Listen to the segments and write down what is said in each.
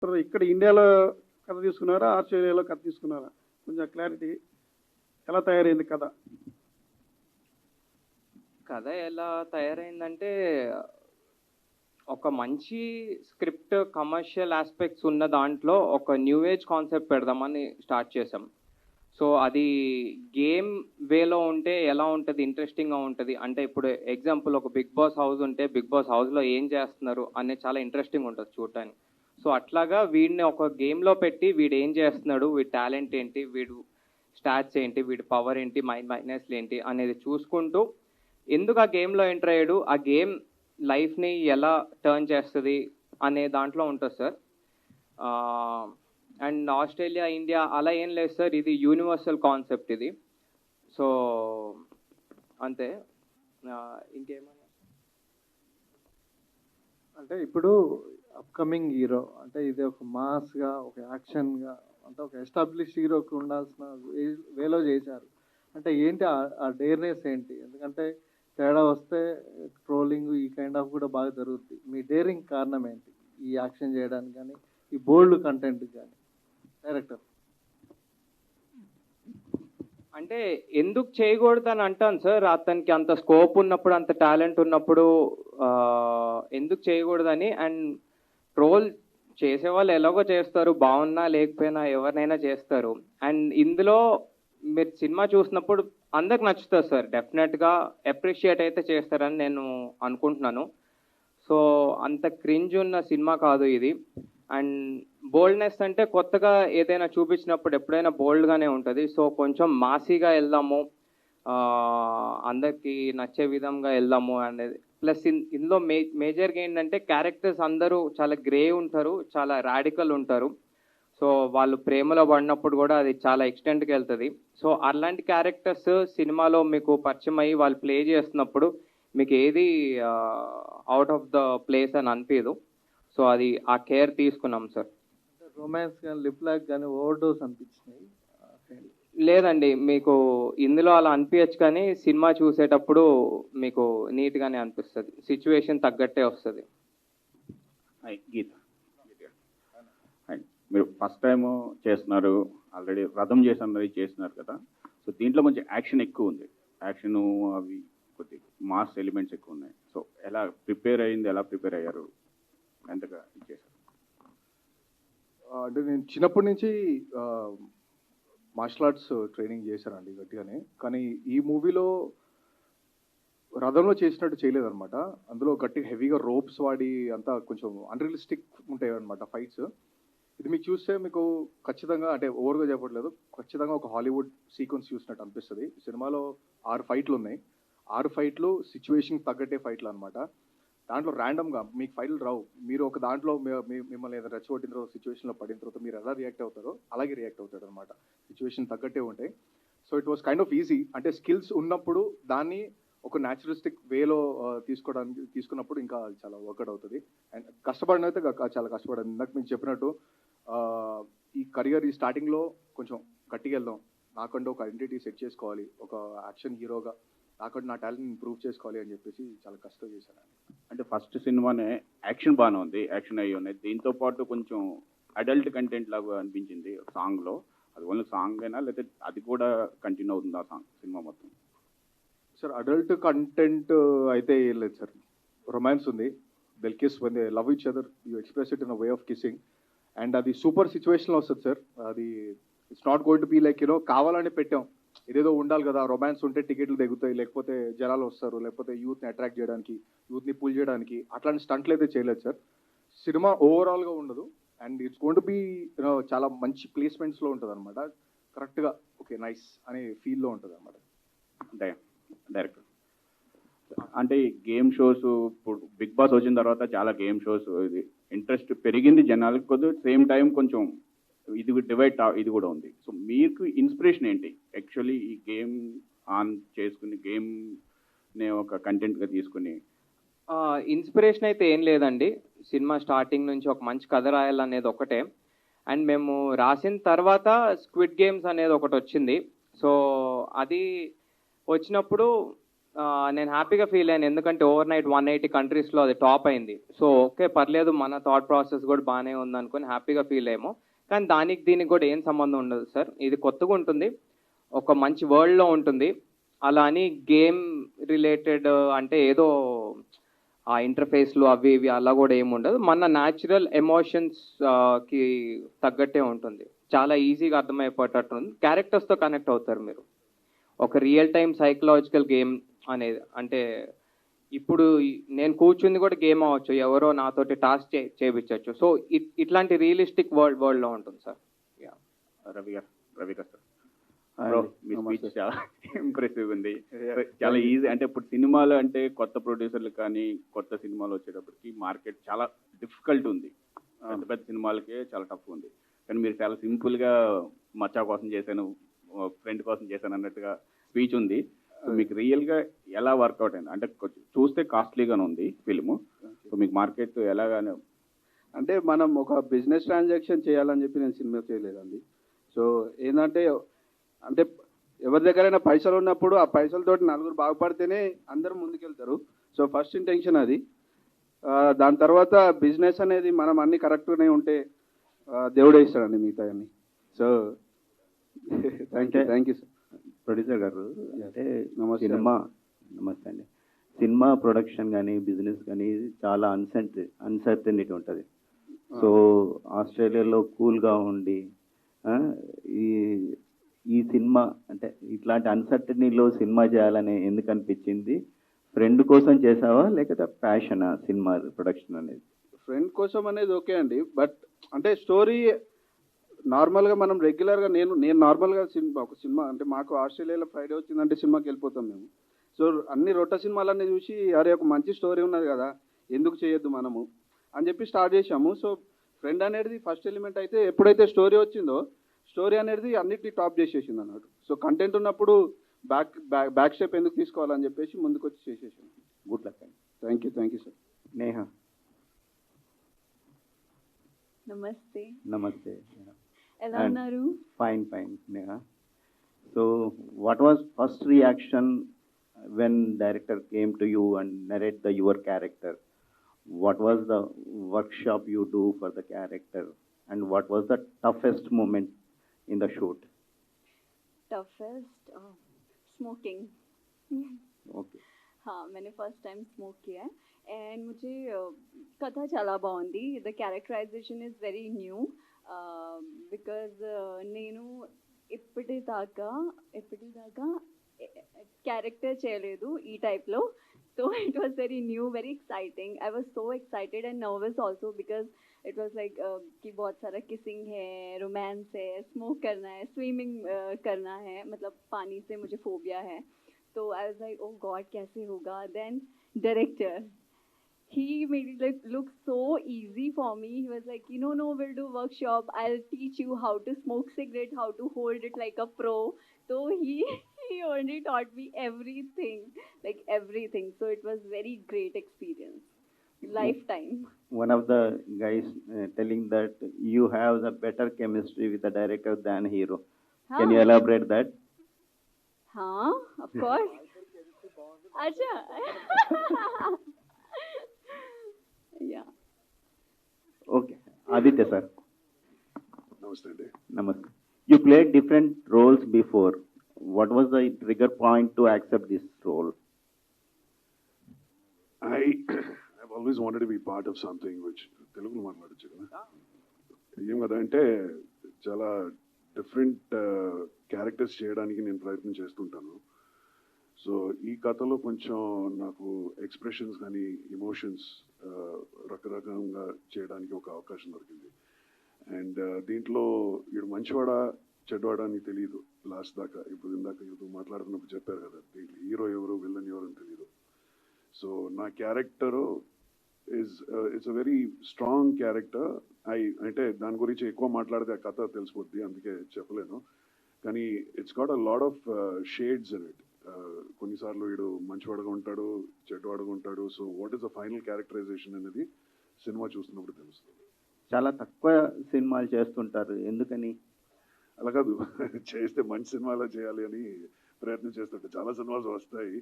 Sir ఇక్కడ ఇండియాలో కథ తీసుకున్నారా, ఆస్ట్రేలియాలో కథ తీసుకున్నారా? కొంచెం క్లారిటీ, ఎలా తయారైంది కథ? కథ ఎలా తయారైందంటే ఒక మంచి స్క్రిప్ట్, కమర్షియల్ ఆస్పెక్ట్స్ ఉన్న దాంట్లో ఒక న్యూ ఏజ్ కాన్సెప్ట్ పెడదామని స్టార్ట్ చేసాం. సో అది గేమ్ వేలో ఉంటే ఎలా ఉంటుంది, ఇంట్రెస్టింగ్గా ఉంటుంది. అంటే ఇప్పుడు ఎగ్జాంపుల్ ఒక బిగ్ బాస్ హౌస్ ఉంటే బిగ్ బాస్ హౌస్లో ఏం చేస్తున్నారు అనేది చాలా ఇంట్రెస్టింగ్ ఉంటుంది చూడటానికి. సో అట్లాగా వీడిని ఒక గేమ్లో పెట్టి వీడు ఏం చేస్తున్నాడు, వీడి టాలెంట్ ఏంటి, వీడు స్టాట్స్ ఏంటి, వీడి పవర్ ఏంటి, మైనస్లు ఏంటి అనేది చూసుకుంటూ ఎందుకు ఆ గేమ్లో ఎంటర్ అయ్యాడు, ఆ గేమ్ లైఫ్ని ఎలా టర్న్ చేస్తుంది అనే దాంట్లో ఉంటుంది సార్. అండ్ ఆస్ట్రేలియా, ఇండియా అలా ఏం లేదు సార్, ఇది యూనివర్సల్ కాన్సెప్ట్ ఇది. సో అంతే. ఇంకేమన్నా అంటే ఇప్పుడు అప్కమింగ్ హీరో అంటే ఇది ఒక మాస్గా, ఒక యాక్షన్గా, అంటే ఒక ఎస్టాబ్లిష్ హీరోకి ఉండాల్సిన వేలో చేశారు. అంటే ఏంటి ఆ డేర్నెస్ ఏంటి? ఎందుకంటే తేడా వస్తే ట్రోలింగ్ ఈ కైండ్ ఆఫ్ కూడా బాగా జరుగుతుంది. మీ డేరింగ్ కారణం ఏంటి ఈ యాక్షన్ చేయడానికి కానీ, ఈ బోల్డ్ కంటెంట్ కానీ? డైరెక్టర్ అంటే ఎందుకు చేయకూడదు అని అంటాను సార్. అతనికి అంత స్కోప్ ఉన్నప్పుడు, అంత టాలెంట్ ఉన్నప్పుడు ఎందుకు చేయకూడదని. అండ్ ట్రోల్ చేసేవాళ్ళు ఎలాగో చేస్తారు, బాగున్నా లేకపోయినా ఎవరినైనా చేస్తారు. అండ్ ఇందులో మీరు సినిమా చూసినప్పుడు అందరికి నచ్చుతుంది సార్, డెఫినెట్గా అప్రిషియేట్ అయితే చేస్తారని నేను అనుకుంటున్నాను. సో అంత క్రింజ్ ఉన్న సినిమా కాదు ఇది. అండ్ బోల్డ్నెస్ అంటే కొత్తగా ఏదైనా చూపించినప్పుడు ఎప్పుడైనా బోల్డ్గానే ఉంటుంది. సో కొంచెం మాసీగా వెళ్దాము, అందరికీ నచ్చే విధంగా వెళ్దాము అనేది. ప్లస్ ఇందులో మేజర్గా ఏంటంటే క్యారెక్టర్స్ అందరూ చాలా గ్రే ఉంటారు, చాలా రాడికల్ ఉంటారు. సో వాళ్ళు ప్రేమలో పడినప్పుడు కూడా అది చాలా ఎక్స్టెంట్కి వెళ్తుంది. సో అలాంటి క్యారెక్టర్స్ సినిమాలో మీకు పరిచయం అయ్యి వాళ్ళు ప్లే చేస్తున్నప్పుడు మీకు ఏది అవుట్ ఆఫ్ ద ప్లేస్ అని అనిపించదు. సో అది ఆ కేర్ తీసుకున్నాం సార్. రొమాన్స్ కానీ, లిప్ లాక్ కానీ ఓవర్ డోస్ అనిపించినాయి? లేదండి, మీకు ఇందులో అలా అనిపించచ్చు, కానీ సినిమా చూసేటప్పుడు మీకు నీట్గానే అనిపిస్తుంది, సిచ్యువేషన్ తగ్గట్టే వస్తుంది. గీత, మీరు ఫస్ట్ టైం చేస్తున్నారు, ఆల్రెడీ రథం చేస్తున్నారు కదా. సో దీంట్లో కొంచెం యాక్షన్ ఎక్కువ ఉంది, యాక్షన్ అవి కొద్ది మాస్ ఎలిమెంట్స్ ఎక్కువ ఉన్నాయి. సో ఎలా ప్రిపేర్ అయ్యింది, ఎలా ప్రిపేర్ అయ్యారు, ఎంతగా ఇచ్చేసారు? అంటే నేను చిన్నప్పటి నుంచి మార్షల్ ఆర్ట్స్ ట్రైనింగ్ చేశానండి గట్టిగానే. కానీ ఈ మూవీలో రథంలో చేసినట్టు చేయలేదన్నమాట. అందులో గట్టి హెవీగా రోప్స్ వాడి అంతా కొంచెం అన్రియలిస్టిక్ ఉంటాయి అనమాట ఫైట్స్. ఇది మీకు చూస్తే మీకు ఖచ్చితంగా, అంటే ఓవర్గా చెప్పట్లేదు, ఖచ్చితంగా ఒక హాలీవుడ్ సీక్వెన్స్ చూసినట్టు అనిపిస్తుంది. సినిమాలో 6 ఫైట్లు ఉన్నాయి. 6 ఫైట్లు సిచ్యువేషన్కి తగ్గట్టే ఫైట్లు అనమాట. దాంట్లో ర్యాండమ్గా మీకు ఫైట్లు రావు. మీరు ఒక దాంట్లో మిమ్మల్ని ఏదైనా రెచ్చగొట్టిన తర్వాత, సిచ్యువేషన్లో పడిన తర్వాత మీరు ఎలా రియాక్ట్ అవుతారో అలాగే రియాక్ట్ అవుతాడు అనమాట. సిచ్యువేషన్ తగ్గట్టే ఉంటాయి. So it was kind off easy. అంటే స్కిల్స్ ఉన్నప్పుడు దాన్ని ఒక న్యాచురలిస్టిక్ వేలో తీసుకున్నప్పుడు ఇంకా చాలా వర్కౌట్ అవుతుంది. అండ్ కష్టపడిన అయితే చాలా కష్టపడింది. ఇందాక మీకు చెప్పినట్టు ఈ కెరియర్ ఈ స్టార్టింగ్లో కొంచెం గట్టిగా వెళ్దాం, నాకంటే ఒక ఐడెంటిటీ సెట్ చేసుకోవాలి, ఒక యాక్షన్ హీరోగా నాకంటే నా టాలెంట్ ప్రూవ్ చేసుకోవాలి అని చెప్పేసి చాలా కష్టం చేశాను. అంటే ఫస్ట్ సినిమానే యాక్షన్ బాగానే ఉంది, యాక్షన్ అయ్యి ఉన్నాయి. దీంతో పాటు కొంచెం అడల్ట్ కంటెంట్ లాగా అనిపించింది సాంగ్లో. అది ఓన్లీ సాంగ్ అయినా లేకపోతే అది కూడా కంటిన్యూ అవుతుంది ఆ సాంగ్ సినిమా మొత్తం? సార్ అడల్ట్ కంటెంట్ అయితే ఏం లేదు సార్. రొమాన్స్ ఉంది. They'll kiss when they love each other, you express it in a way of kissing. And అది సూపర్ సిచ్యువేషన్లో వస్తుంది సార్. అది it's not going to be like కావాలని పెట్టాం, ఇదేదో ఉండాలి కదా, రొమాన్స్ ఉంటే టికెట్లు దిగుతాయి, లేకపోతే జనాలు వస్తారు, లేకపోతే యూత్ని అట్రాక్ట్ చేయడానికి, యూత్ని పుల్ చేయడానికి అట్లాంటి స్టంట్లు అయితే చేయలేదు సార్. సినిమా ఓవరాల్గా ఉండదు. And it's going to be చాలా మంచి ప్లేస్మెంట్స్లో ఉంటుంది అనమాట. కరెక్ట్గా ఓకే నైస్ అనే ఫీల్లో ఉంటుంది అనమాట. డైరెక్టర్ అంటే గేమ్ షోస్, ఇప్పుడు బిగ్ బాస్ వచ్చిన తర్వాత చాలా గేమ్ షోస్ ఇది ఇంట్రెస్ట్ పెరిగింది జనాలకు, కొద్దిగా సేమ్ టైం కొంచెం ఇది డివైడ్ ఇది కూడా ఉంది. సో మీకు ఇన్స్పిరేషన్ ఏంటి యాక్చువల్లీ ఈ గేమ్ ఆన్ చేసుకుని, గేమ్ని ఒక కంటెంట్గా తీసుకుని? ఇన్స్పిరేషన్ అయితే ఏం లేదండి. సినిమా స్టార్టింగ్ నుంచి ఒక మంచి కథ రాయాలనేది ఒకటే. అండ్ మేము రాసిన తర్వాత స్క్విడ్ గేమ్స్ అనేది ఒకటి వచ్చింది. సో అది వచ్చినప్పుడు నేను హ్యాపీగా ఫీల్ అయ్యాను, ఎందుకంటే ఓవర్ నైట్ 180 కంట్రీస్లో అది టాప్ అయింది. సో ఓకే పర్లేదు, మన థాట్ ప్రాసెస్ కూడా బాగానే ఉంది అనుకుని హ్యాపీగా ఫీల్ అయ్యాము. కానీ దానికి దీనికి కూడా ఏం సంబంధం ఉండదు సార్. ఇది కొత్తగా ఉంటుంది, ఒక మంచి వరల్డ్లో ఉంటుంది. అలా అని గేమ్ రిలేటెడ్ అంటే ఏదో ఆ ఇంటర్ఫేస్లు అవి ఇవి అలా కూడా ఏమి ఉండదు. మన న్యాచురల్ ఎమోషన్స్కి తగ్గట్టే ఉంటుంది. చాలా ఈజీగా అర్థమైపోయేటట్టు ఉంది. క్యారెక్టర్స్తో కనెక్ట్ అవుతారు మీరు. ఒక రియల్ టైమ్ సైకలాజికల్ గేమ్ అనేది, అంటే ఇప్పుడు నేను కూర్చుంది కూడా గేమ్ అవ్వచ్చు, ఎవరో నాతోటి టాస్క్ చేయించవచ్చు. సో ఇట్లాంటి రియలిస్టిక్ వరల్డ్లో ఉంటుంది సార్. రవి గారు సార్, బ్రో మీ స్పీచ్ చాలా ఇంప్రెసివ్ ఉంది. చాలా ఈజీ, అంటే ఇప్పుడు సినిమాలు అంటే కొత్త ప్రొడ్యూసర్లు కానీ కొత్త సినిమాలు వచ్చేటప్పటికి మార్కెట్ చాలా డిఫికల్ట్ ఉంది. పెద్ద పెద్ద సినిమాలకే చాలా టఫ్ ఉంది. కానీ మీరు చాలా సింపుల్గా మచ్చా కోసం చేశాను, ఫ్రెండ్ కోసం చేశాను అన్నట్టుగా స్పీచ్ ఉంది. సో మీకు రియల్గా ఎలా వర్కౌట్ అయింది? అంటే చూస్తే కాస్ట్లీగానే ఉంది ఫిల్ము. సో మీకు మార్కెట్ ఎలాగానే? అంటే మనం ఒక బిజినెస్ ట్రాన్సాక్షన్ చేయాలని చెప్పి నేను సినిమా చేయలేదండి. సో ఏంటంటే అంటే ఎవరి దగ్గరైనా పైసలు ఉన్నప్పుడు ఆ పైసలతోటి నలుగురు బాగుపడితేనే అందరూ ముందుకెళ్తారు. సో ఫస్ట్ ఇంటెన్షన్ అది. దాని తర్వాత బిజినెస్ అనేది మనం అన్ని కరెక్ట్గానే ఉంటే దేవుడే ఇస్తాడండి మిగతా అన్ని. So thank you sir. Producer గారు, అంటే నమస్తే. నమస్తే అండి. సినిమా ప్రొడక్షన్ కానీ బిజినెస్ కానీ చాలా అన్సర్టనిటీ ఉంటుంది. సో ఆస్ట్రేలియాలో కూల్గా ఉండి ఈ ఈ సినిమా అంటే ఇట్లాంటి అన్సర్టనీలో సినిమా చేయాలని ఎందుకు అనిపించింది? ఫ్రెండ్ కోసం చేసావా లేకపోతే ప్యాషనా సినిమా ప్రొడక్షన్ అనేది? ఫ్రెండ్ కోసం అనేది ఓకే అండి, బట్ అంటే స్టోరీ నార్మల్గా మనం రెగ్యులర్గా నేను నార్మల్గా ఒక సినిమా అంటే మాకు ఆస్ట్రేలియాలో ఫ్రైడే వచ్చిందంటే సినిమాకి వెళ్ళిపోతాం మేము. సో అన్ని రొట్ట సినిమాలన్నీ చూసి అరే ఒక మంచి స్టోరీ ఉన్నది కదా, ఎందుకు చేయొద్దు మనము అని చెప్పి స్టార్ట్ చేసాము. సో ఫ్రెండ్ అనేది ఫస్ట్ ఎలిమెంట్ అయితే, ఎప్పుడైతే స్టోరీ వచ్చిందో స్టోరీ అనేది అన్నిటినీ టాప్ చేసేసింది అన్నట్టు. సో కంటెంట్ ఉన్నప్పుడు బ్యాక్ స్టెప్ ఎందుకు తీసుకోవాలని చెప్పేసి ముందుకు వచ్చి చేసేసాము. గుడ్ లక్ అండి. Thank you sir. నేహా, నమస్తే, నమస్తే. ఎలా ఉన్నారు? Fine Neha. So what was first reaction when director came to you and narrate your character? What was the workshop you do for the character, and what was the toughest moment in the shoot? Toughest smoking. Okay. हाँ, मैंने first time smoke किया है and मुझे कथा చాలా బాగుంది. The characterization is very new because నేను ఇప్పటిదాకా క్యారెక్టర్ చేయలేదు ఈ టైప్లో. So it was very new, very exciting. I was so excited and nervous also because it was like कि बहुत सारा किसिंग है, रोमांस है, स्मोक करना है, स्विमिंग करना है, मतलब पानी से मुझे फोबिया है. तो I was like oh God कैसे होगा. Then director, he made it like look so easy for me. He was like, no, we'll do workshop, I'll teach you how to smoke cigarette, how to hold it like a pro. So he only taught me everything, like everything. So it was very great experience, lifetime. One of the guys telling that you have the better chemistry with the director than hero. Can you elaborate that? हाँ, of course. अच्छा. Yeah. Okay. Aditya sir. Namaste. Namaste. You played different roles before. What was the trigger point to accept this role? I've always wanted to be part of something which Telugu మాట్లాడొచ్చు కదా. ఏం కదా అంటే చాలా different characters చేయడానికి నేను ప్రయత్నం చేస్తుంటాను. సో ఈ కథలో కొంచెం నాకు ఎక్స్ప్రెషన్స్ కానీ ఎమోషన్స్ రకరకంగా చేయడానికి ఒక అవకాశం దొరికింది. అండ్ దీంట్లో వీడు మంచివాడా చెడ్డవాడా అని తెలియదు లాస్ట్ దాకా. ఇప్పుడు ఇందాక ఇది మాట్లాడుతున్నప్పుడు చెప్పారు కదా, దీంట్లో హీరో ఎవరు విలన్ ఎవరు అని తెలియదు. సో నా character it's a very strong character. అంటే దాని గురించి ఎక్కువ మాట్లాడితే ఆ కథ తెలిసిపోద్ది, అందుకే చెప్పలేను. కానీ it's got a lot of shades in it. కొన్నిసార్లు వీడు మంచివాడుగా ఉంటాడు, చెడ్డవాడుగా ఉంటాడు. So what is the final characterization అనేది సినిమా చూస్తున్నప్పుడు తెలుస్తుంది. చాలా తక్కువ సినిమాలు చేస్తుంటారు, ఎందుకని? అలా కాదు, చేస్తే మంచి సినిమాలో చేయాలి అని ప్రయత్నం చేస్తుంటే చాలా సినిమాలు వస్తాయి.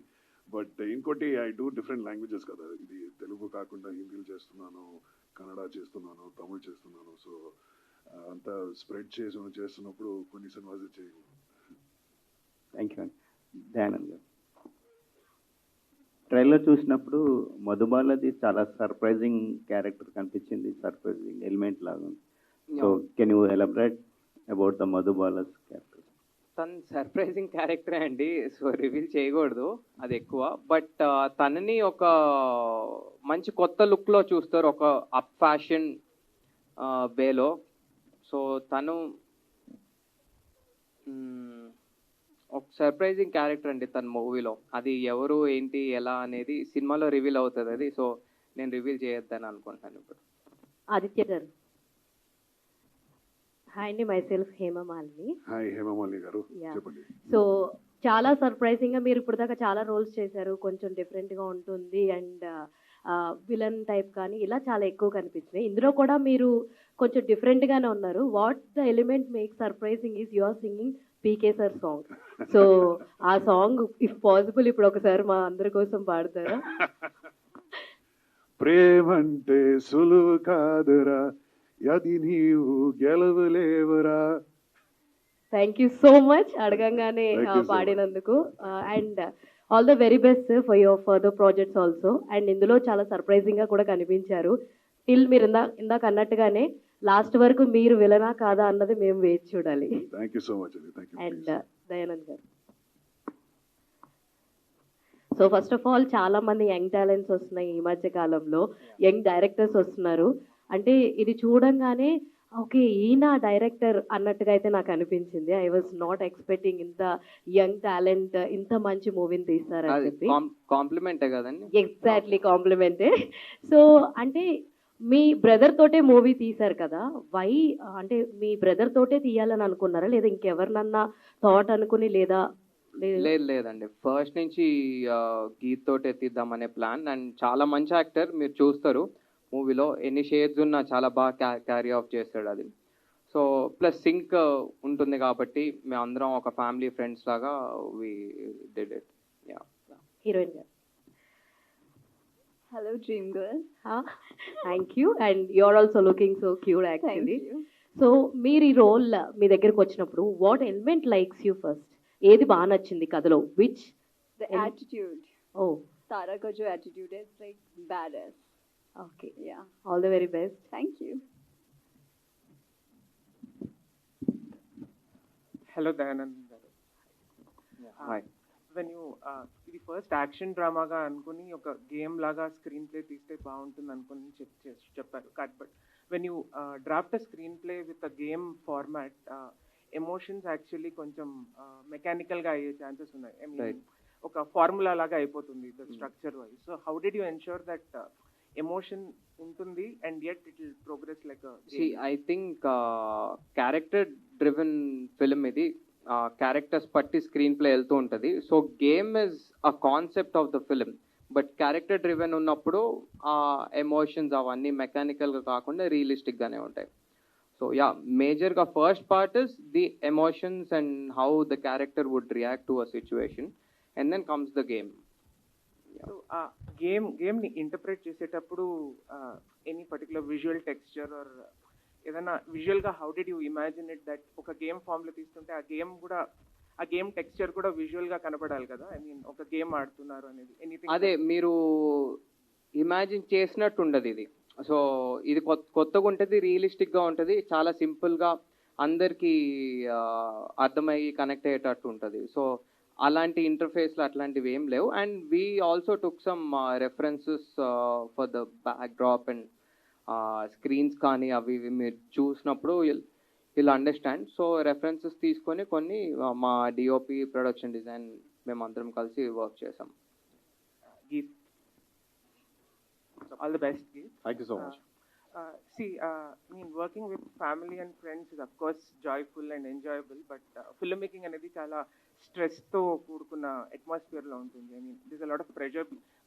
బట్ ఇంకోటి ఐ డూ డిఫరెంట్ లాంగ్వేజెస్ కదా, ఇది తెలుగు కాకుండా హిందీలో చేస్తున్నాను, కన్నడ చేస్తున్నాను, తమిళ్ చేస్తున్నాను. సో అంతా స్ప్రెడ్ చేస్తున్నప్పుడు కొన్ని సినిమాస్ చేయగలను. థ్యాంక్ యూ అండి. దయానంద్ గారు, ట్రైలర్ చూసినప్పుడు మధుబాలది చాలా సర్ప్రైజింగ్ క్యారెక్టర్ కనిపించింది, సర్ప్రైజింగ్ ఎలిమెంట్ లాగా ఉంది. So can you elaborate about the Madhubala's character? తను సర్ప్రైజింగ్ క్యారెక్టరే అండి, సో రివీల్ చేయకూడదు అది ఎక్కువ. బట్ తనని ఒక మంచి కొత్త లుక్లో చూస్తారు, ఒక అప్ ఫ్యాషన్ వేలో. సో తను ఒక సర్ప్రైజింగ్ క్యారెక్టర్ అండి తన మూవీలో. అది ఎవరు ఏంటి ఎలా అనేది సినిమాలో రివీల్ అవుతుంది అది. సో నేను రివీల్ చేయొద్దని అనుకుంటున్నాను ఇప్పుడు. ఆదిత్య గారు. హాయ్ అండి, myself Hemamalini. Hi Hemamalini గారు, Yeah. చెప్పండి. సో చాలా సర్ప్రైజింగ్గా మీరు ఇప్పుడు దాకా చాలా రోల్స్ చేశారు, కొంచెం డిఫరెంట్గా ఉంటుంది అండ్ విలన్ టైప్ కానీ ఇలా చాలా ఎక్కువ కనిపించినాయి. ఇందులో కూడా మీరు కొంచెం డిఫరెంట్గానే ఉన్నారు. What the element make surprising is your singing PK sir song. So ఆ సాంగ్ ఇఫ్ పాసిబుల్ ఇప్పుడు ఒకసారి మా అందరి కోసం పాడతారా? ప్రేమంటే సులువు కాదురా, అది నీవు గెలవలేవురా. థ్యాంక్ యూ సో మచ్ అడగంగానే Thank you so పాడినందుకు. And all the very best for your further projects also. And ఇందులో చాలా సర్ప్రైజింగ్గా కూడా కనిపించారు. టిల్ మీరు ఇందాక అన్నట్టుగానే లాస్ట్ వరకు మీరు విలనా కాదా అన్నది మేము వేచి చూడాలి. థ్యాంక్ యూ సో మచ్ అండి, థ్యాంక్ యూ. అండ్ దయానంద్ గారు. సో ఫస్ట్ ఆఫ్ ఆల్ చాలా మంది యంగ్ టాలెంట్స్ వస్తున్నాయి ఈ మధ్య కాలంలో, యంగ్ డైరెక్టర్స్ వస్తున్నారు. అంటే ఇది చూడంగానే ఓకే ఈయన డైరెక్టర్ అన్నట్టుగా అయితే నాకు అనిపించింది. ఐ వాజ్ నాట్ ఎక్స్పెక్టింగ్ ఇంత యంగ్ టాలెంట్ ఇంత మంచి మూవీని తీస్తారని అది చెప్పి. కాంప్లిమెంటే కదండి. ఎగ్జాక్ట్లీ కాంప్లిమెంటే. సో అంటే మీ బ్రదర్ తోటే మూవీ తీశారు కదా, వై అంటే మీ బ్రదర్ తోటే తీయాలని అనుకున్నారా లేదా ఇంకెవరినన్నా థాట్ అనుకుని లేదా? లేదండి, ఫస్ట్ నుంచి గీత్ తోటే తీద్దామనే ప్లాన్. అండ్ చాలా మంచి యాక్టర్, మీరు చూస్తారు మూవీలో ఎన్ని షేడ్స్ ఉన్నా చాలా బాగా క్యారీ ఆఫ్ చేస్తాడు అది. సో ప్లస్ సింక్ ఉంటుంది కాబట్టి మేము అందరం ఒక ఫ్యామిలీ ఫ్రెండ్స్ లాగా we did it. Yeah. Heroine గారు. Hello, Dream Girl. Thank you. And you're also looking so cute Thank actually. you. So మీరు ఈ రోల్ మీ దగ్గరకు వచ్చినప్పుడు what element likes you first? ఏది బాగా నచ్చింది కథలో? విచ్? The attitude. ఓ Tara ka jo attitude is like badass. Okay, Yeah. All the very best. Thank you. Hello Dayanand గారు. హాయ్. వెన్ యూ ఇది ఫస్ట్ యాక్షన్ డ్రామాగా అనుకుని ఒక గేమ్ లాగా స్క్రీన్ ప్లే తీస్తే బాగుంటుంది అనుకుని చెప్పారు. But when you draft a screenplay with a game format, emotions actually కొంచెం మెకానికల్గా అయ్యే ఛాన్సెస్ ఉన్నాయి. I mean Right. ఒక ఫార్ములా లాగా అయిపోతుంది the structure wise. So how did you ensure that emotion ఉంటుంది and yet it will progress like I think character driven film ఇది. Characters పట్టి స్క్రీన్ ప్లే వెళ్తూ ఉంటుంది. So game is a concept of the film, but character driven ఉన్నప్పుడు ఆ emotions అవన్నీ మెకానికల్గా కాకుండా రియలిస్టిక్గానే ఉంటాయి. సో యా, మేజర్గా first part is the emotions and how the character would react to a situation and then comes the game. So ఆ గేమ్ని ఇంటర్ప్రెట్ చేసేటప్పుడు any particular visual texture or ఏదైనా విజువల్గా how did you imagine it that ఒక game ఫామ్లో తీసుకుంటే ఆ game texture కూడా విజువల్గా కనపడాలి కదా? ఐ మీన్ ఒక గేమ్ ఆడుతున్నారు అనేది ఎనీథింగ్. అదే మీరు ఇమాజిన్ చేసినట్టు ఉండదు ఇది. సో ఇది కొత్తగా ఉంటుంది, రియలిస్టిక్గా ఉంటుంది, చాలా సింపుల్గా అందరికీ అర్థమయ్యి కనెక్ట్ అయ్యేటట్టు ఉంటుంది. సో అలాంటి ఇంటర్ఫేస్లు అట్లాంటివి ఏం లేవు. And we also took some references for the back drop and screens కానీ అవి ఇవి మీరు చూసినప్పుడు విల్ అండర్స్టాండ్. సో రెఫరెన్సెస్ తీసుకొని కొన్ని మా డిఓపి ప్రొడక్షన్ డిజైన్ మేము అందరం కలిసి వర్క్ చేసాం. Geet, all the best Geet. Thank you so much. I mean, working with family and friends is of course joyful and enjoyable, but filmmaking అనేది చాలా స్ట్రెస్తో కూడుకున్న అట్మాస్ఫియర్లో ఉంటుంది. I mean, there's a lot of pressure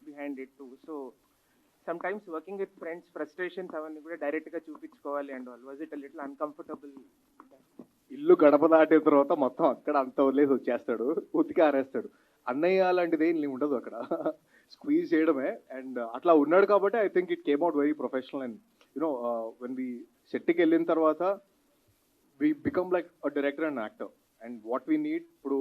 behind it too. So sometimes working with friends, frustrations అవన్నీ కూడా డైరెక్ట్గా చూపించుకోవాలి and all. Was it a little uncomfortable? ఇల్లు గడప దాటిన తర్వాత మొత్తం అక్కడ అంత వదిలేసి వచ్చేస్తాడు, ఉతికి ఆరేస్తాడు. అన్నయ్య లాంటిది ఏం ఉండదు అక్కడ, స్క్వీజ్ చేయడమే. అండ్ అట్లా ఉన్నాడు కాబట్టి I think it came out very professional. And you know when we సెట్కి వెళ్ళిన తర్వాత we become like a director and actor. And what we need ఇప్పుడు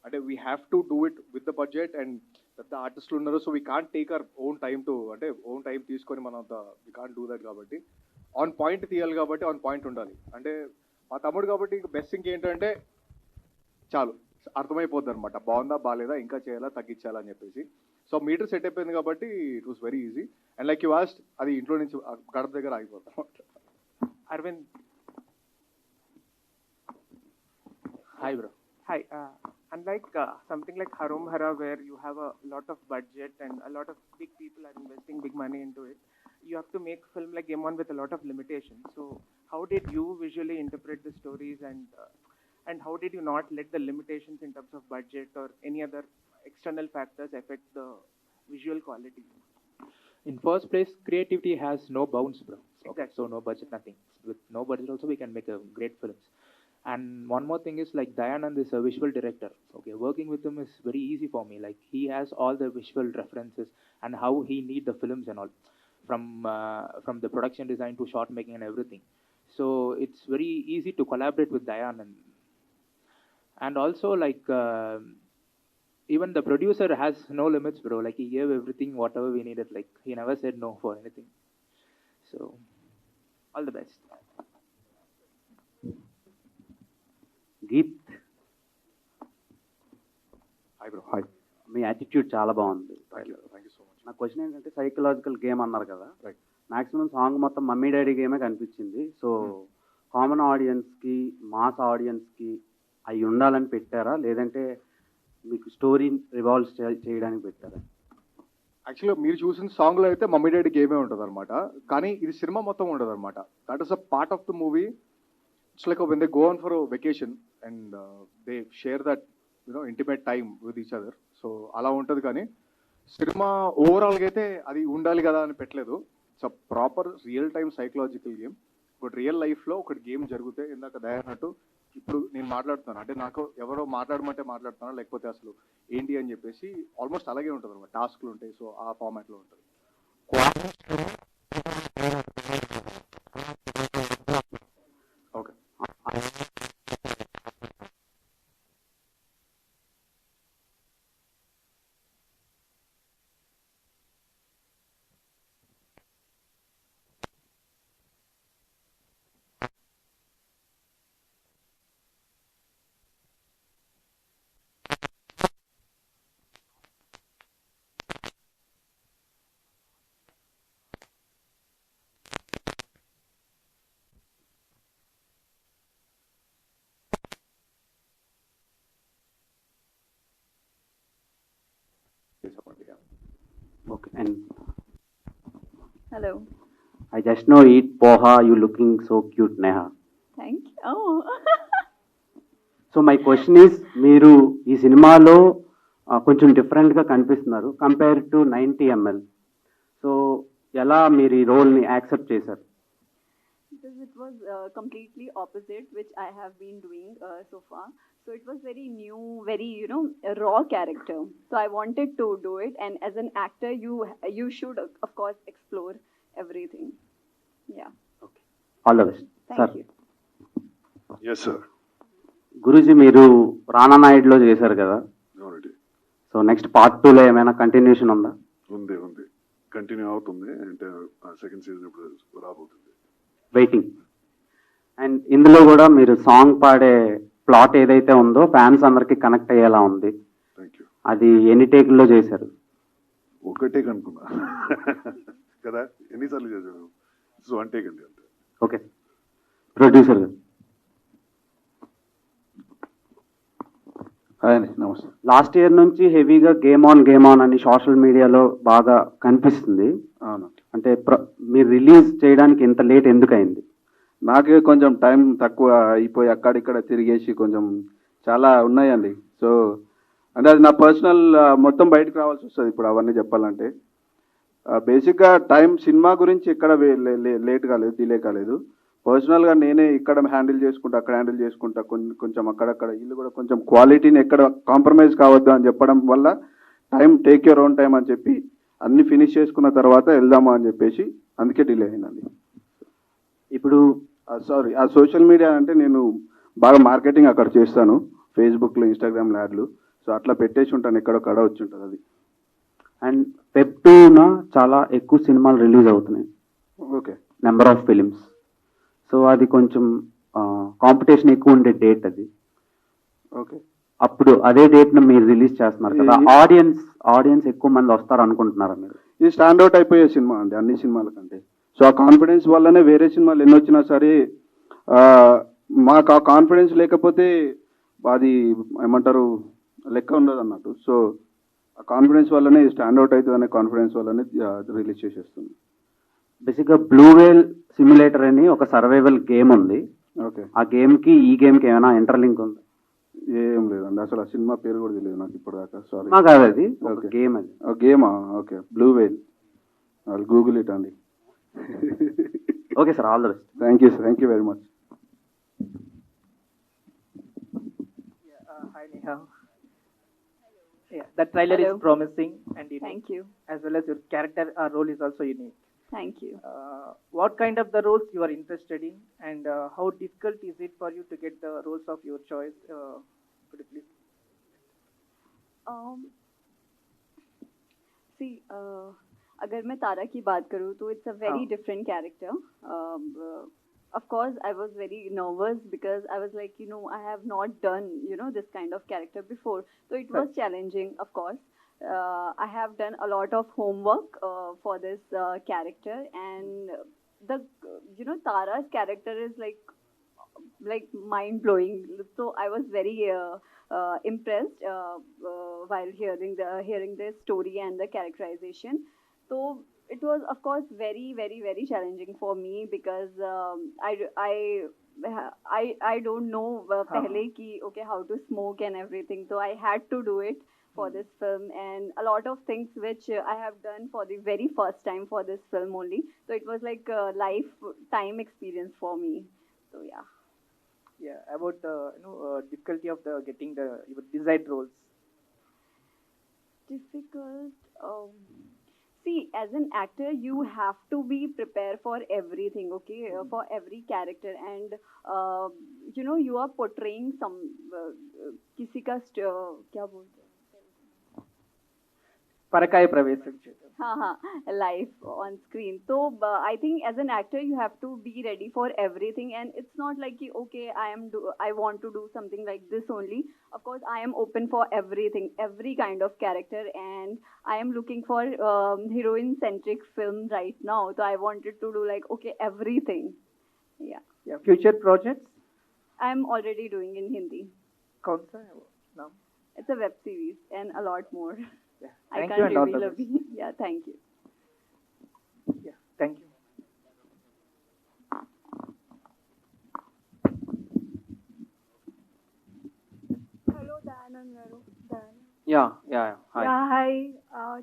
అంటే we have to do it with the budget. And పెద్ద ఆర్టిస్టులు ఉన్నారు, so we can't take our own time to అంటే own time తీసుకొని మనం అంత వీ కాంట్ డూ దట్. కాబట్టి ఆన్ పాయింట్ తీయాలి, కాబట్టి ఆన్ పాయింట్ ఉండాలి. అంటే మా తమ్ముడు కాబట్టి బెస్ట్ ఇంకేంటంటే చాలు అర్థమైపోద్ది అనమాట, బాగుందా బాగాలేదా, ఇంకా చేయాలా తగ్గించాలా అని చెప్పేసి. సో మీటర్ సెట్ అయిపోయింది కాబట్టి it was very easy. And like you ఆస్ట్, అది ఇంట్లో నుంచి గడప దగ్గర ఆగిపోతాం అనమాట. Arvind, Hi, bro. hi. Unlike something like Harum Hara, where you have a lot of budget and a lot of big people are investing big money into it, you have to make film like Game On with a lot of limitations. So, how did you visually interpret the stories, and how did you not let the limitations in terms of budget or any other external factors affect the visual quality? In first place, creativity has no bounds, bro. Okay, Exactly. so no budget, nothing. With no budget also, we can make a great films. And one more thing is like Dayanand is a visual director. Okay, working with him is very easy for me. Like he has all the visual references and how he need the films and all, from the production design to shot making and everything. So it's very easy to collaborate with Dayanand. And also like even the producer has no limits, bro. Like he gave everything whatever we needed. Like he never said no for anything. So all the best. Geet, hi bro. Hi. మీ attitude చాలా బాగుంది. Thank you so much. నా question ఏంటంటే psychological game అన్నారు కదా, right. Maximum song మొత్తం mummy daddy గేమే కనిపించింది. సో కామన్ ఆడియన్స్కి మాస్ ఆడియన్స్కి అవి ఉండాలని పెట్టారా, లేదంటే మీకు స్టోరీ రివాల్వ్ చేయడానికి పెట్టారా? యాక్చువల్గా మీరు చూసిన సాంగ్లో అయితే మమ్మీ డాడీ గేమే ఉంటుంది అనమాట, కానీ ఇది సినిమా మొత్తం ఉండదు అనమాట. That is a part of the movie. It's like when they go on for a vacation and they share that, you know, intimate time with each other. So అలా ఉంటుంది. కానీ సినిమా ఓవరాల్గా అయితే అది ఉండాలి కదా అని పెట్టలేదు. It's a proper real time psychological game. ఒకటి రియల్ లైఫ్లో ఒకటి గేమ్ జరిగితే ఇందాక దయన్నట్టు ఇప్పుడు నేను మాట్లాడుతున్నాను అంటే నాకు ఎవరో మాట్లాడమంటే మాట్లాడుతున్నా, లేకపోతే అసలు ఏంటి అని చెప్పేసి ఆల్మోస్ట్ అలాగే ఉంటుంది అనమాట. టాస్క్లు ఉంటాయి, సో ఆ ఫార్మాట్లో ఉంటుంది. Okay. Okay. And Hello. I just no eat poha, you looking so cute Neha. Thank you. Oh. So my question is, మీరు ఈ సినిమాలో కొంచెం డిఫరెంట్గా కనిపిస్తున్నారు కంపేర్ టు 90 ml. సో ఎలా మీరు ఈ రోల్ని యాక్సెప్ట్ చేశారు? Because it was completely opposite, which I have been doing so far. So it was very new, very, you know, a raw character. So I wanted to do it, and as an actor, you should of course explore everything. Yeah. Okay, all the best. Thank sir, you. Yes sir. Guruji మీరు రానా నాయుడులో చేశారు కదా, అవునండి. So next part 2లో ఏమైనా continuation ఉందా? ఉంది, continue అవుతుంది. అంటే సెకండ్ సీజన్ ఇప్పుడు రాబోతుంది. వెయిటింగ్. అండ్ ఇందులో కూడా మీరు సాంగ్ పాడే ప్లాట్ ఏదైతే ఉందో ఫ్యాన్స్ అందరికి కనెక్ట్ అయ్యేలా ఉంది. Thank you. అది ఎన్ని టేకుల్లో చేశారు? ఒకటే కనుక్కున్నా కదా, ఎన్నిసార్లు చేశాను? సో వన్ టేక్ అండి అంతే. ఓకే. ప్రొడ్యూసర్ గారు, నమస్తే. లాస్ట్ ఇయర్ నుంచి హెవీగా గేమ్ ఆన్ అని సోషల్ మీడియాలో బాగా కనిపిస్తుంది. అవును, అంటే మీరు రిలీజ్ చేయడానికి ఇంత లేట్ ఎందుకు అయింది? నాకే కొంచెం టైం తక్కువ అయిపోయి అక్కడిక్కడ తిరిగేసి కొంచెం చాలా ఉన్నాయండి. సో అంటే అది నా పర్సనల్ మొత్తం బయటకు రావాల్సి వస్తుంది ఇప్పుడు అవన్నీ చెప్పాలంటే. బేసిక్గా టైం సినిమా గురించి ఎక్కడ లేట్ కాలేదు, డిలే కాలేదు. పర్సనల్గా నేనే ఇక్కడ హ్యాండిల్ చేసుకుంటా, అక్కడ హ్యాండిల్ చేసుకుంటా, కొంచెం అక్కడక్కడ ఇల్లు కూడా కొంచెం క్వాలిటీని ఎక్కడ కాంప్రమైజ్ కావద్దు అని చెప్పడం వల్ల టేక్ యూర్ ఓన్ టైం అని చెప్పి అన్ని ఫినిష్ చేసుకున్న తర్వాత వెళ్దామా అని చెప్పేసి అందుకే డిలే అయిందండి. ఇప్పుడు సారీ, ఆ సోషల్ మీడియా అంటే నేను బాగా మార్కెటింగ్ అక్కడ చేస్తాను, ఫేస్బుక్లో, ఇన్స్టాగ్రామ్లో యాడ్లు. సో అట్లా పెట్టేసి ఉంటాను, ఎక్కడొక్కడ వచ్చి ఉంటుంది అది. అండ్ వెబ్ 2న చాలా ఎక్కువ సినిమాలు రిలీజ్ అవుతున్నాయి, okay, number of films. So అది కొంచెం కాంపిటీషన్ ఎక్కువ ఉండే డేట్ అది. ఓకే, అప్పుడు అదే డేట్ను మీరు రిలీజ్ చేస్తున్నారు కదా, ఆడియన్స్ ఎక్కువ మంది వస్తారు అనుకుంటున్నారా మీరు? ఇది స్టాండ్అవుట్ అయిపోయే సినిమా అండి అన్ని సినిమాల కంటే. సో ఆ కాన్ఫిడెన్స్ వల్లనే వేరే సినిమాలు ఎన్ని వచ్చినా సరే మాకు ఆ కాన్ఫిడెన్స్ లేకపోతే అది ఏమంటారు లెక్క ఉండదు అన్నట్టు. సో ఆ కాన్ఫిడెన్స్ వల్లనే స్టాండ్అవుట్ అవుతుంది అనే కాన్ఫిడెన్స్ వల్లనే రిలీజ్ చేసేస్తుంది. బేసిక్గా బ్లూ వేల్ సిమ్యులేటర్ అని ఒక సర్వైవల్ గేమ్ ఉంది. ఓకే, ఆ గేమ్కి ఈ గేమ్కి ఏమైనా ఇంటర్లింక్ ఉంది? ఏం లేదండి, అసలు ఆ సినిమా పేరు కూడా తెలియదు నాకు ఇప్పుడు దాకా. సారీ, సినిమా కాదు అది, ఓకే, గేమ్ అది. గేమా? Okay, blue whale, Google it అండి. Okay sir, all the best. Thank you very much. Hi Neha. Yeah, the trailer Hello. is promising and unique. Thank you. As well as your character role is also unique. Thank you. What kind of the roles you are interested in, and how difficult is it for you to get the roles of your choice? Could you please? See, अगर मैं तारा की बात करूँ तो it's a very different character. Of course, I was very nervous because I was like, I have not done, this kind of character before. So it was challenging, of course. I have done a lot of homework for this character, and Tara's character is like mind blowing. So I was very impressed while hearing the story and the characterization. So it was, of course, very, very, very challenging for me because I don't know pehle ki okay how to smoke and everything. So I had to do it for this film, and a lot of things which I have done for the very first time for this film only. So it was like a lifetime experience for me. So yeah. Yeah, about the difficulty of the getting the your desired roles. Difficult. See, as an actor, you have to be prepared for everything, okay, for every character, and you are portraying some किसी का क्या बोलते हैं? परकाय प्रवेशम. हाँ, life on screen. So I think as an actor, you have to be ready for everything, and it's not like okay, I want to do something like this only. Of course, I am open for everything, every kind of character, and I am looking for heroine-centric film right now. So I wanted to do everything. Yeah. Yeah, future projects. I am already doing in Hindi. कौन सा है वो नाम? It's a web series and a lot more. Yeah. I Thank can't you and all the reveal best. Yeah, thank you. Yeah, thank you. Hello Dayanand గారు. Hi.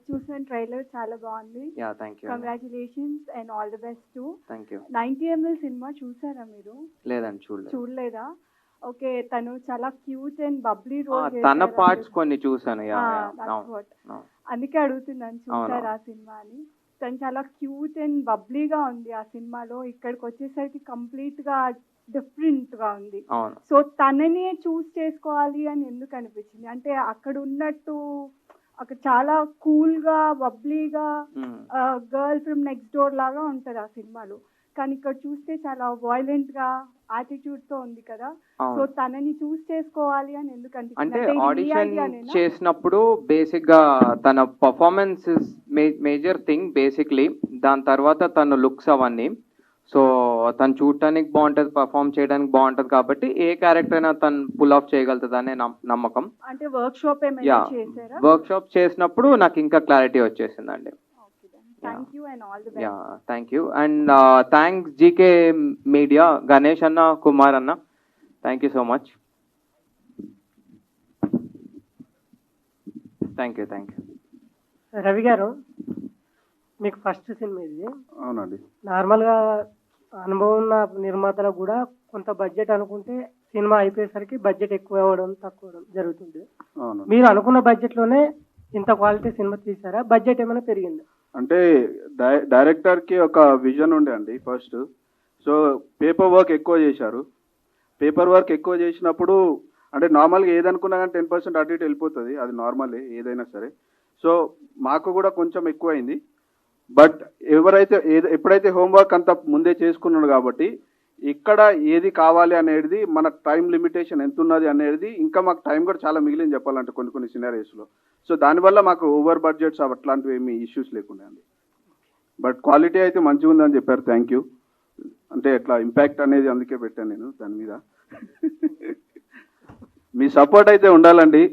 చూసిన trailer చాలా బాగుంది. Thank you. Congratulations and all the best to. Thank you. 90ml cinema చూసారా మీరు? లేదండి, చూడలేదా? Okay, తను చాలా క్యూట్ అండ్ బబ్లీ రోల్ తన పార్ట్స్ కొన్ని చూసాను. అందుకే అడుగుతున్నాను, చూసారా ఆ సినిమా అని. తను చాలా క్యూట్ అండ్ బబ్లీగా ఉంది ఆ సినిమాలో. ఇక్కడికి వచ్చేసరికి కంప్లీట్ గా డిఫరెంట్ గా ఉంది. సో తననే చూస్ చేసుకోవాలి అని ఎందుకు అనిపించింది? అంటే అక్కడ ఉన్నట్టు అక్కడ చాలా కూల్ గా బబ్లీగా గర్ల్ ఫ్రమ్ నెక్స్ట్ డోర్ లాగా ఉంటది ఆ సినిమాలో, కానీ ఇక్కడ చూస్తే చాలా వైలెంట్ గా యాటిట్యూడ్ తో ఉంది కదా. సో తనని చూస్ చేసుకోవాలి అని ఎందుకు అంటే ఆడిషన్ చేసినప్పుడు బేసిక్ గా తన పర్ఫార్మెన్స్ మేజర్ థింగ్ బేసిక్లీ. దాని తర్వాత తన లుక్స్ అవన్నీ. సో తను చూడటానికి బాగుంటది, పర్ఫామ్ చేయడానికి బాగుంటది, కాబట్టి ఏ క్యారెక్టర్ అయినా తను పుల్ ఆఫ్ చేయగలుగుతుంది అనే నమ్మకం. అంటే వర్క్ షాప్ ఏమైనా చేశారా? వర్క్ షాప్ చేసినప్పుడు నాకు ఇంకా క్లారిటీ వచ్చేసిందండి. Thank you and all the best. Yeah, thank you. And thanks GK Media, Ganesh Anna, Kumar Anna. Thank you so much. Thank you. Ravi గారు, మీకు ఫస్ట్ సినిమా ఇది. అవునండి. నార్మల్గా అనుభవం ఉన్న నిర్మాతలకు కూడా కొంత బడ్జెట్ అనుకుంటే సినిమా అయిపోయేసరికి బడ్జెట్ ఎక్కువ అవ్వడం తక్కువ అవ్వడం జరుగుతుంది. అవును. మీరు అనుకున్న బడ్జెట్లోనే ఇంత క్వాలిటీ సినిమా తీసారా? బడ్జెట్ ఏమైనా పెరిగిందా? అంటే డైరెక్టర్కి ఒక విజన్ ఉండే అండి ఫస్ట్. సో పేపర్ వర్క్ ఎక్కువ చేశారు. పేపర్ వర్క్ ఎక్కువ చేసినప్పుడు అంటే నార్మల్గా ఏదనుకున్నా కానీ 10% అటు ఇటు వెళ్ళిపోతుంది, అది నార్మలే ఏదైనా సరే. సో మాకు కూడా కొంచెం ఎక్కువైంది. బట్ ఎప్పుడైతే హోంవర్క్ అంతా ముందే చేసుకున్నాడు కాబట్టి ఇక్కడ ఏది కావాలి అనేది మన టైం లిమిటేషన్ ఎంత ఉన్నది అనేది ఇంకా మాకు టైం కూడా చాలా మిగిలింది చెప్పాలంటే కొన్ని సినారియోస్లో. సో దానివల్ల మాకు ఓవర్ బడ్జెట్స్ అట్లాంటివి ఏమి ఇష్యూస్ లేకుండా అండి. బట్ క్వాలిటీ అయితే మంచిగా ఉందని చెప్పారు. Thank you. అంటే ఎట్లా ఇంపాక్ట్ అనేది అందుకే పెట్టాను నేను దాని మీద. మీ సపోర్ట్ అయితే ఉండాలండి.